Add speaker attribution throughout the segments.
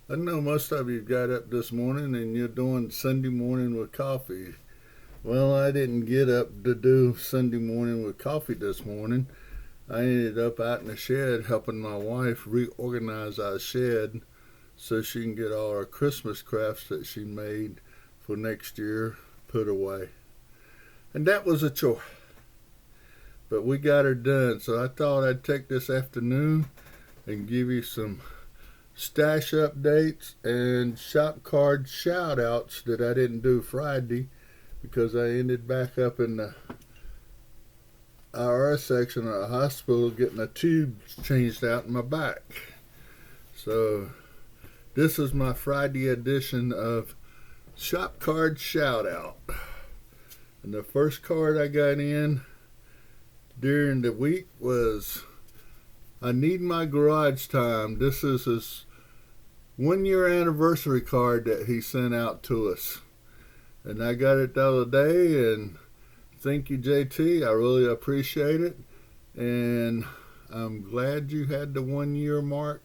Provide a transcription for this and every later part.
Speaker 1: I know most of you got up this morning and you're doing Sunday morning with coffee. Well, I didn't get up to do Sunday morning with coffee this morning. I ended up out in the shed helping my wife reorganize our shed so she can get all her Christmas crafts that she made for next year put away. And that was a chore, but we got her done. So I thought I'd take this afternoon and give you some stash updates and shop card shout outs that I didn't do Friday because I ended back up in the IR section of the hospital getting a tube changed out in my back. So this is my Friday edition of shop card shout out. And the first card I got in during the week was I need my garage time. This is his 1 year anniversary card that he sent out to us. And I got it the other day, and thank you, JT. I really appreciate it. And I'm glad you had the 1 year mark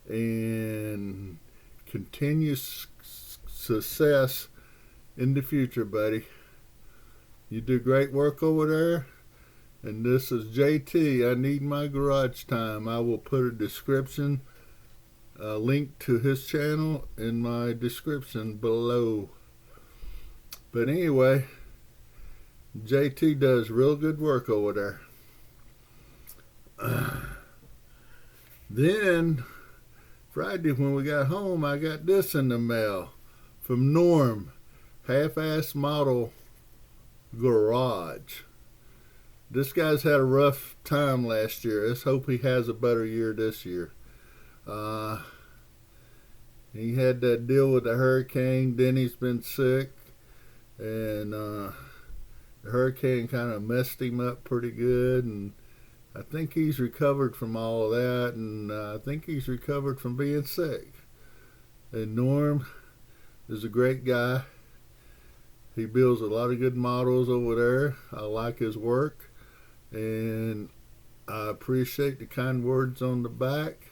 Speaker 1: and continuous success in the future, buddy. You do great work over there. And this is JT. I need my garage time. I will put a description, a link to his channel in my description below. But anyway, JT does real good work over there. Then Friday when we got home, I got this in the mail from Norm, half-ass model garage. This guy's had a rough time last year. Let's hope he has a better year this year. He had that deal with the hurricane. Then he's been sick, and the hurricane kind of messed him up pretty good. And I think he's recovered from all of that, and I think he's recovered from being sick. And Norm is a great guy. He builds a lot of good models over there. I like his work. And I appreciate the kind words on the back.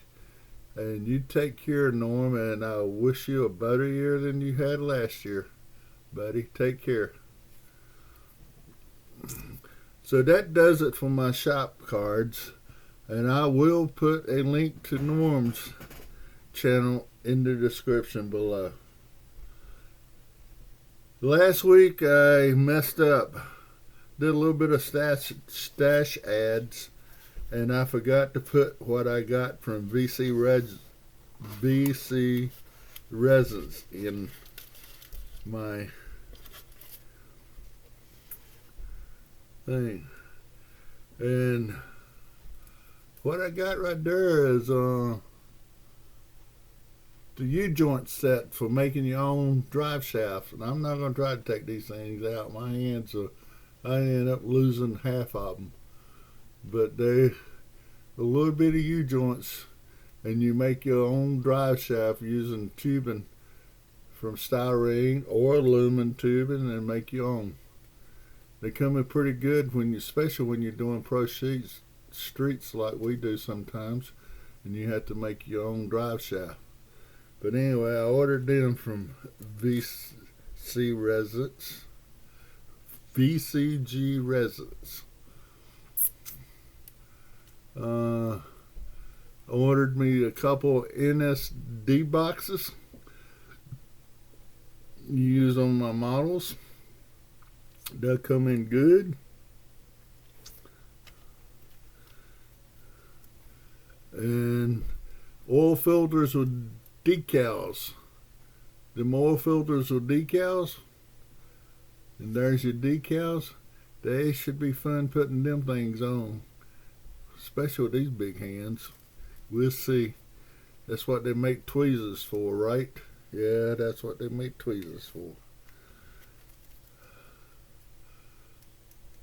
Speaker 1: And you take care, Norm, and I wish you a better year than you had last year, buddy. Take care. So that does it for my shop cards. And I will put a link to Norm's channel in the description below. Last week I messed up. Did a little bit of stash ads, and I forgot to put what I got from VC Resins in my thing. And what I got right there is the U-joint set for making your own drive shafts. And I'm not going to try to take these things out. My hands are, I ended up losing half of them. But they a little bit of U-joints, and you make your own drive shaft using tubing from styrene or aluminum tubing and make your own. They come in pretty good when you, especially when you're doing pro streets like we do sometimes, and you have to make your own drive shaft. But anyway, I ordered them from VC Resins. VCG Resins. Ordered me a couple NSD boxes use on my models. They'll come in good. And oil filters with decals. Them oil filters with decals. And there's your decals. They should be fun putting them things on. Especially with these big hands. We'll see. That's what they make tweezers for, right? Yeah, that's what they make tweezers for.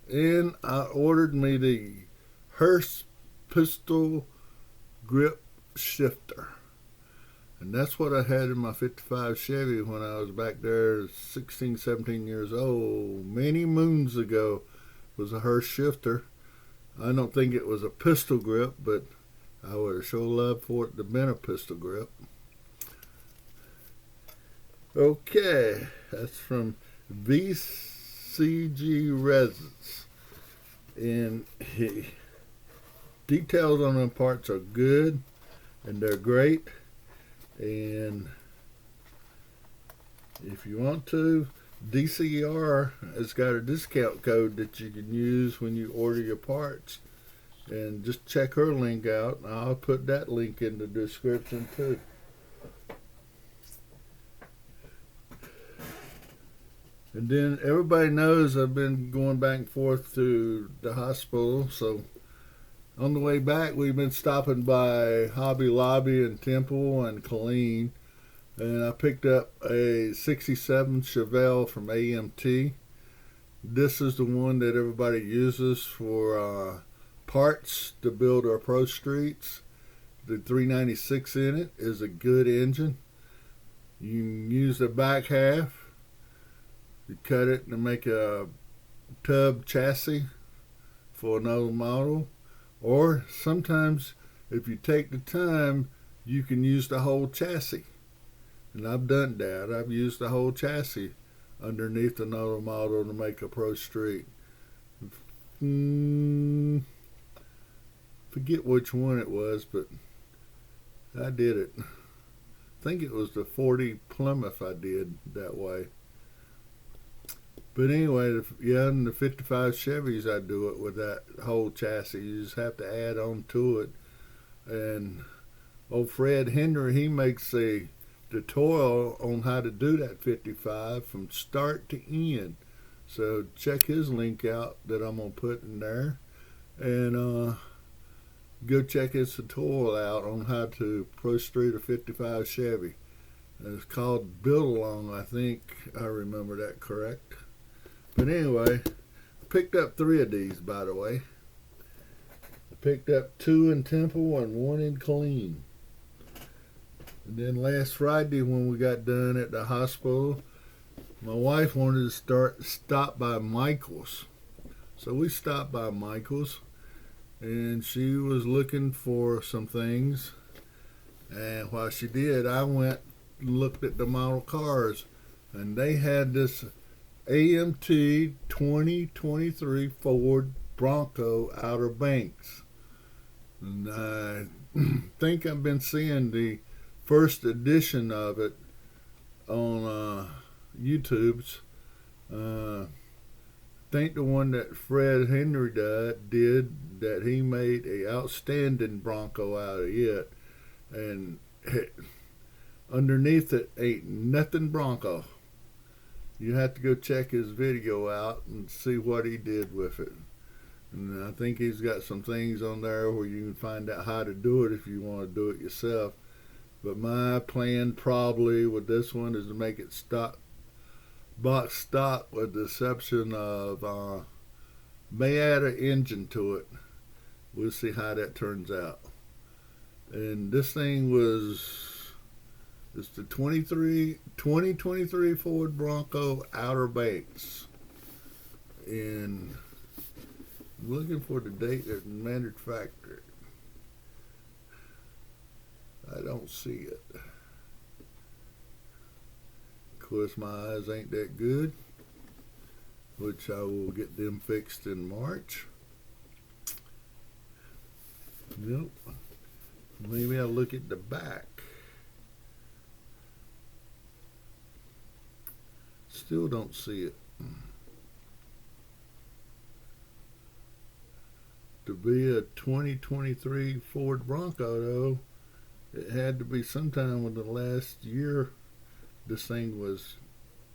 Speaker 1: And I ordered me the Hearst pistol grip shifter. And that's what I had in my 55 Chevy when I was back there 16, 17 years old. Many moons ago was a Hearst shifter. I don't think it was a pistol grip, but I would have sure loved for it to have been a pistol grip. Okay, that's from VCG Resins. And details on them parts are good and they're great. And if you want to, DCR has got a discount code that you can use when you order your parts. And just check her link out. I'll put that link in the description too. And then everybody knows I've been going back and forth to the hospital. So on the way back, we've been stopping by Hobby Lobby and Temple and Killeen. And I picked up a 67 Chevell from AMT. This is the one that everybody uses for parts to build our Pro Streets. The 396 in it is a good engine. You can use the back half. You cut it and make a tub chassis for another model. Or sometimes, if you take the time, you can use the whole chassis. And I've done that. I've used the whole chassis underneath another model to make a Pro Street. Forget which one it was, but I did it. I think it was the 40 Plymouth I did that way. But anyway, yeah, in the 55 Chevys I do it with that whole chassis. You just have to add on to it. And old Fred Henry, he makes a tutorial on how to do that 55 from start to end. So check his link out that I'm going to put in there. And go check his tutorial out on how to Pro Street a 55 Chevy. And it's called Build Along, I think I remember that correct. But anyway, I picked up 3 of these, by the way. I picked up 2 in Temple and 1 in Killeen. And then last Friday when we got done at the hospital, my wife wanted to stop by Michael's. So we stopped by Michael's and she was looking for some things. And while she did, I went and looked at the model cars. And they had this AMT 2023 Ford Bronco Outer Banks. And I think I've been seeing the first edition of it on YouTube's. I think the one that Fred Henry did that he made a outstanding Bronco out of it. And underneath it ain't nothing Bronco. You have to go check his video out and see what he did with it. And I think he's got some things on there where you can find out how to do it if you want to do it yourself. But my plan probably with this one is to make it box stock with the exception of may add an engine to it. We'll see how that turns out. And this thing it's the 2023 Ford Bronco Outer Banks. And I'm looking for the date that manufactured. I don't see it. Of course, my eyes ain't that good, which I will get them fixed in March. Nope. Maybe I'll look at the back. Still don't see it. To be a 2023 Ford Bronco, though, it had to be sometime in the last year this thing was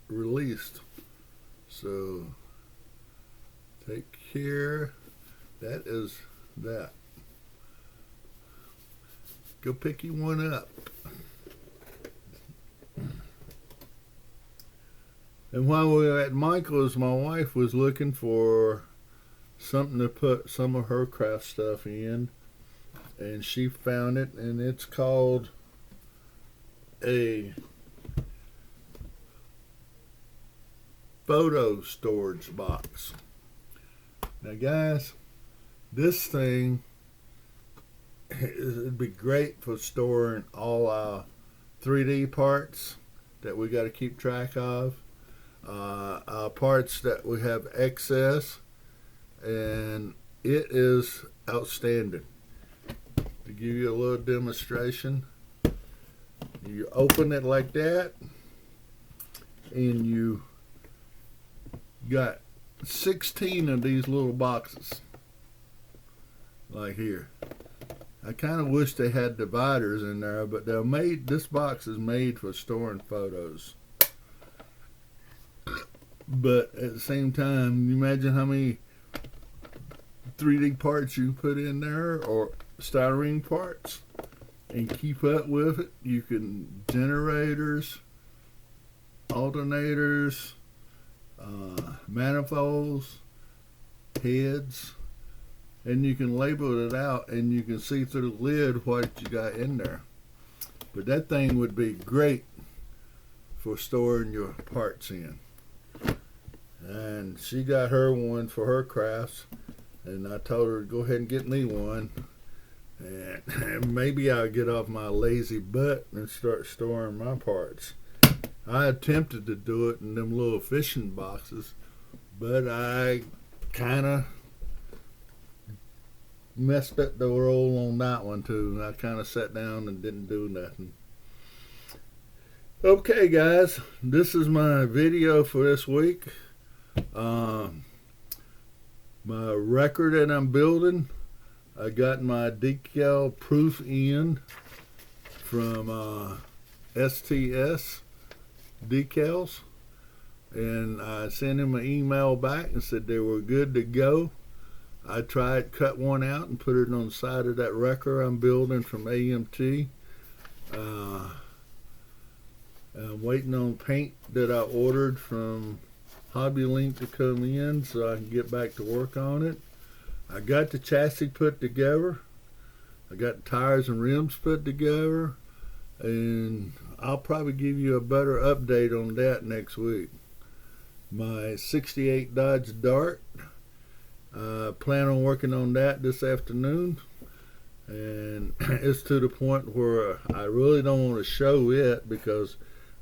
Speaker 1: released. So, take care. That is that. Go pick you one up. And while we were at Michael's, my wife was looking for something to put some of her craft stuff in. And she found it, and it's called a photo storage box. Now guys, this thing, it'd be great for storing all our 3D parts that we got to keep track of, parts that we have excess, and it is outstanding. To give you a little demonstration, you open it like that, and you got 16 of these little boxes, like here. I kind of wish they had dividers in there, but they're made. This box is made for storing photos. But at the same time, you imagine how many 3D parts you put in there, or styrene parts, and keep up with it. You can generators, alternators, manifolds, heads, and you can label it out, and you can see through the lid what you got in there. But that thing would be great for storing your parts in. And she got her one for her crafts, and I told her to go ahead and get me one, and maybe I'll get off my lazy butt and start storing my parts. I attempted to do it in them little fishing boxes, but I kind of messed up the roll on that one too. I kind of sat down and didn't do nothing. Okay guys, this is my video for this week. My wrecker that I'm building, I got my decal proof in from STS decals, and I sent him an email back and said they were good to go. I tried cut one out and put it on the side of that wrecker I'm building from AMT. I'm waiting on paint that I ordered from Hobby Link to come in so I can get back to work on it. I got the chassis put together. I got the tires and rims put together, and I'll probably give you a better update on that next week. My 68 Dodge Dart, plan on working on that this afternoon, and it's to the point where I really don't want to show it because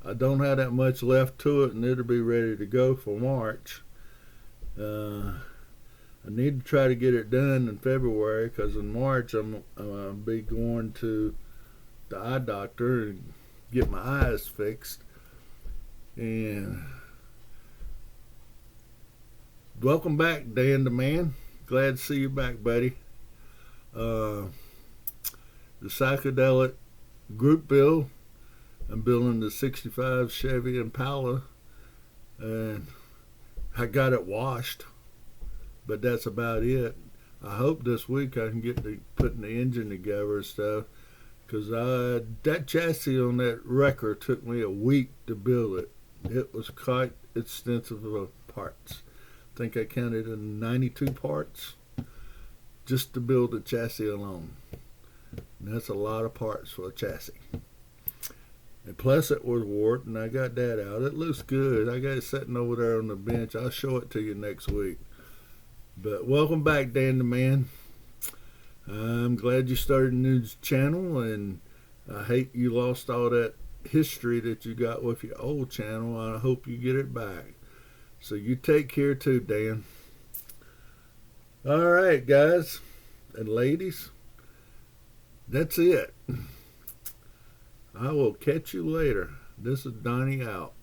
Speaker 1: I don't have that much left to it, and it'll be ready to go for March. I need to try to get it done in February, because in March I'm be going to the eye doctor and get my eyes fixed. And welcome back, Dan the Man. Glad to see you back, buddy. The psychedelic group build. I'm building the 65 Chevy Impala, and I got it washed, but that's about it. I hope this week I can get to putting the engine together and stuff, because that chassis on that wrecker took me a week to build it. It was quite extensive of parts. I think I counted in 92 parts just to build the chassis alone. And that's a lot of parts for a chassis. And plus it was warped, and I got that out. It looks good. I got it sitting over there on the bench. I'll show it to you next week. But welcome back, Dan the Man. I'm glad you started a new channel, and I hate you lost all that history that you got with your old channel. I hope you get it back. So you take care too, Dan. All right, guys and ladies, that's it. I will catch you later. This is Donnie out.